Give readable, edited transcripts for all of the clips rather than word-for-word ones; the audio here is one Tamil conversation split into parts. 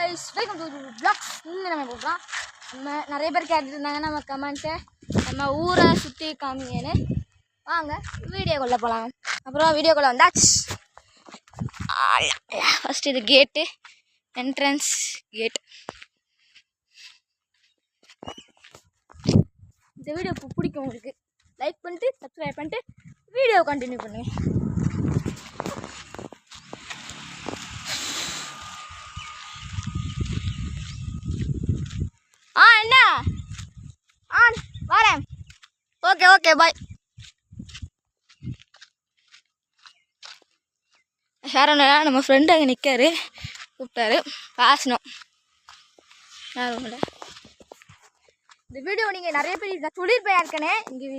guys, welcome to the vlog. நம்ம போறோம். நம்ம நிறைய பேர் கேட்டுட்டு இருந்தாங்க நம்ம கமெண்ட்ல நம்ம ஊரை சுத்தி காமிங்கன்னு. வாங்க வீடியோக்குள்ள போலாம். அப்புறம் வீடியோக்குள்ள வந்தாச்சு. ஃபர்ஸ்ட் இது கேட், என்ட்ரன்ஸ் கேட். இந்த வீடியோ பிடிக்கும் உங்களுக்கு லைக் பண்ணிட்டு சப்ஸ்கிரைப் பண்ணிட்டு வீடியோ கண்டினியூ பண்ணுங்க. என்ன வரேன். Okay bye. யாரும் நம்ம ஃப்ரெண்டு அங்கே நிற்காரு, கூப்பிட்டாரு பேசணும். யாரும் இல்லை. இந்த வீடியோ நீங்கள் நிறைய பேர் நான் சொல்லியிருப்பேன் யாருக்கனே இங்கே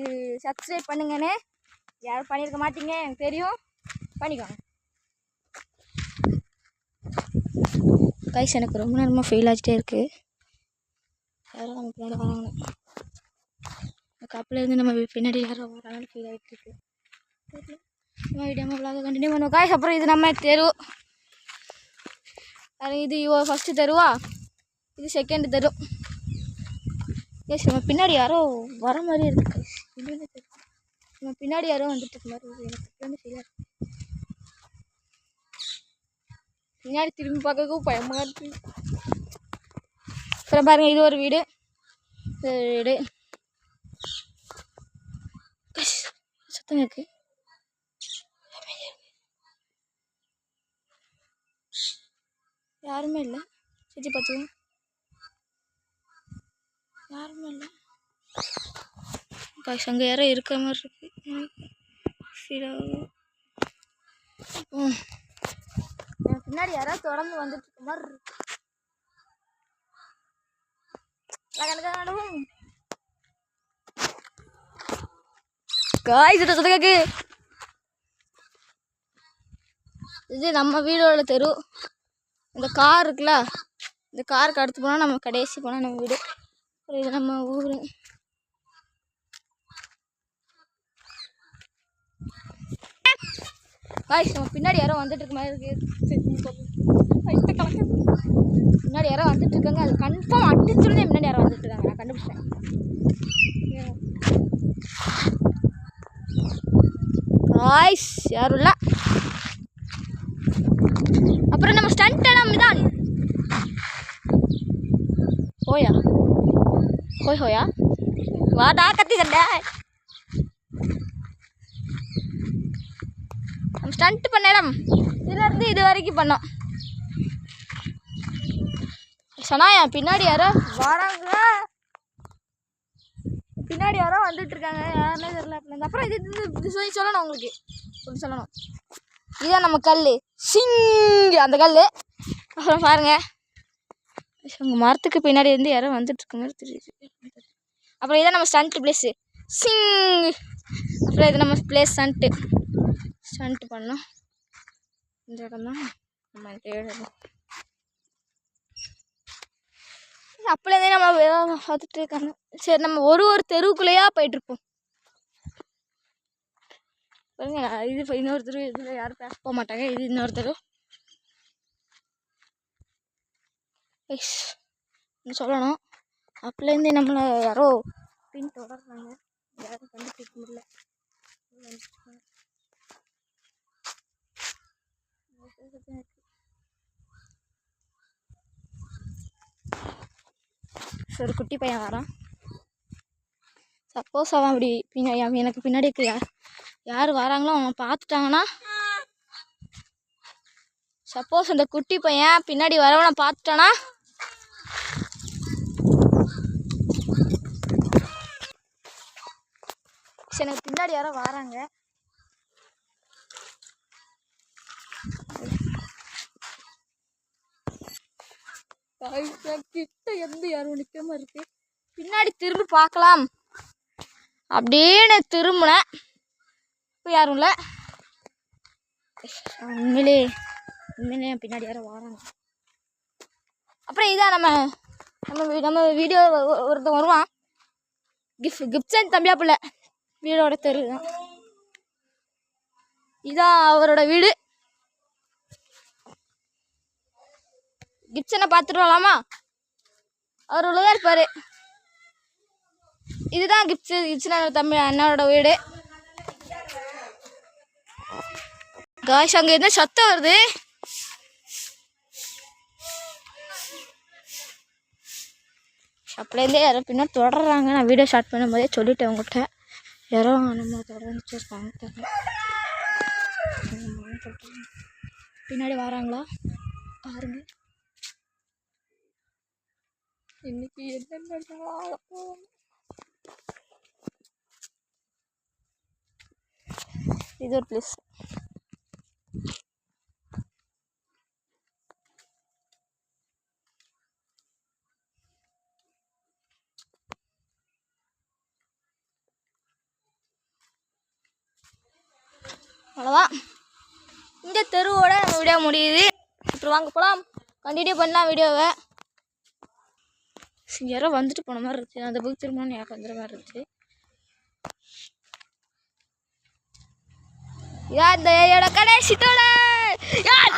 சப்ஸ்கிரைப் பண்ணுங்கன்னு. யாரும் பண்ணியிருக்க மாட்டீங்க எனக்கு தெரியும், பண்ணிக்கோங்க கைஸ். எனக்கு ரொம்ப நேரமாக ஃபெயில் ஆகிட்டே இருக்குது. யாரும் நம்ம பின்னாடி வராங்க. கப்பிலேருந்து நம்ம பின்னாடி யாரும் வராங்க ஃபீல் ஆகிட்டு இருக்கு. விடாமல் கண்டினியூ பண்ணுவோம் காய்ஸ். அப்புறம் இது நம்ம தெரு, இது ஃபஸ்ட்டு தெருவா, இது செகண்ட் தெரு. எஸ், நம்ம பின்னாடி யாரோ வர மாதிரி இருக்கு. நம்ம பின்னாடி யாரோ வந்துட்டு இருக்க மாதிரி இருக்குது. எனக்கு வந்து ஃபீலாக இருக்கு. பின்னாடி திரும்பி பார்க்கவும் பயமாக இருக்கு. அப்புறம் பாருங்க, இது ஒரு வீடு. வீடு சத்தம் இருக்கு. யாருமே இல்லை. சுற்றி பார்த்துக்கோங்க, யாருமே இல்லை. காய்ஸ் அங்கே யாரோ இருக்கிற மாதிரி இருக்கு. பின்னாடி யாரோ தொடர்ந்து வந்துட்டு இருக்க மாதிரி இருக்கு. இது நம்ம வீடோட தெரு. இந்த கார் இருக்குல்ல, இந்த காருக்கு அடுத்து போனால் நம்ம கடைசி போனால் நம்ம வீடு. இது நம்ம ஊர். காய்ஸ் நம்ம பின்னாடி யாரோ வந்துட்டு இருக்க மாதிரி இருக்கு. முன்னாடி யாரோ வந்துட்டு இருக்காங்க. அது கன்ஃபார்ம் அடிச்சுடனே முன்னாடி யாரோ வந்துட்டு இருக்காங்க. நான் கண்டுபிடிச்சேன். காய்ஸ் யாரும் இல்லை. அப்புறம் நம்ம ஸ்டண்ட் இடம் தான். ஹோயா வாடா கத்தி சண்டை. நம்ம ஸ்டண்ட் பண்ண இடம் இதுலேருந்து இது வரைக்கும் பண்ணோம். சனாயா பின்னாடி யாரோ வராங்க, பின்னாடி யாரோ வந்துட்டு இருக்காங்க. யாருன்னே தெரியல. அப்புறம் இது சொல்லணும் உங்களுக்கு, சொல்லணும். இதுதான் நம்ம கல், சிங் அந்த கல். அப்புறம் பாருங்க, உங்கள் மரத்துக்கு பின்னாடி இருந்து யாரோ வந்துட்டு இருக்க மாதிரி தெரியுது. அப்புறம் இதான் நம்ம ஸ்டண்ட் பிளேஸு, சிங். அப்புறம் இது நம்ம பிளேஸ் ஸ்டண்ட் பண்ணோம். இந்த இடம் தான் நம்ம இடம். அப்போலேருந்தே நம்ம பார்த்துட்டு இருக்காங்க. சரி, நம்ம ஒரு தெருவுக்குள்ளேயா போயிட்டுருப்போம். பாருங்க, இது இன்னொரு தெரு. இதில் யாரும் பேச போக மாட்டாங்க. இது இன்னொரு தெரு. சொல்லணும், அப்போலேருந்தே நம்மளை யாரோ பின் தொடர்றாங்க. யாரும் கண்டுபிடிக்க முடியல. ஒரு குட்டி பையன் வரான். சப்போஸ் அவன் அப்படி எனக்கு பின்னாடி யார் வராங்களோ அவன் பார்த்துட்டாங்கன்னா, சப்போஸ் அந்த குட்டி பையன் பின்னாடி வரவனை பார்த்துட்டானா, எனக்கு பின்னாடி யாரோ வராங்க. கிட்ட எந்த யாரும் நிற்காம இருக்கு. பின்னாடி திரும்பி பார்க்கலாம் அப்படின்னு திரும்பினேன். இப்போ யாரும் இல்லை. உண்மையிலே பின்னாடி யாரும் வராங்க. அப்புறம் இதான் நம்ம வீடியோ ஒருத்தன் வருவான், கிப்சன் தம்பியா பிள்ளை வீடோட தெரு தான். இதான் அவரோட வீடு. கிப்சனை பார்த்துட்டு வரலாமா? அவர் உள்ளதாக இருப்பார். இதுதான் கிப்சனோட தம்பி அண்ணனோட வீடு. காய்ஸ் அங்கே என்ன சத்தம் வருது? அப்பலேருந்தே யாரோ பின்னாடி தொடர்றாங்க. நான் வீடியோ ஸ்டார்ட் பண்ணும்போதே சொல்லிட்டேன் உங்கள்கிட்ட. யாரோ நம்ம தொடர்ந்து இருக்காங்க. பின்னாடி வராங்களா பாருங்க. இன்னைக்கு என்ன இது ஒரு பிளேஸ். அவ்வளோதான், இந்த தெருவோட நம்ம வீடியோ முடியுது. அப்புறம் வாங்க போகலாம், கண்டினியூ பண்ணலாம் வீடியோவை. யாரோ வந்துட்டு போன மாதிரி இருந்துச்சு. அந்த புக் திரும்ப எனக்கு வந்துற மாதிரி இருந்துச்சு. இதான் இந்த ஏரியோட கடைசி தோட. யார்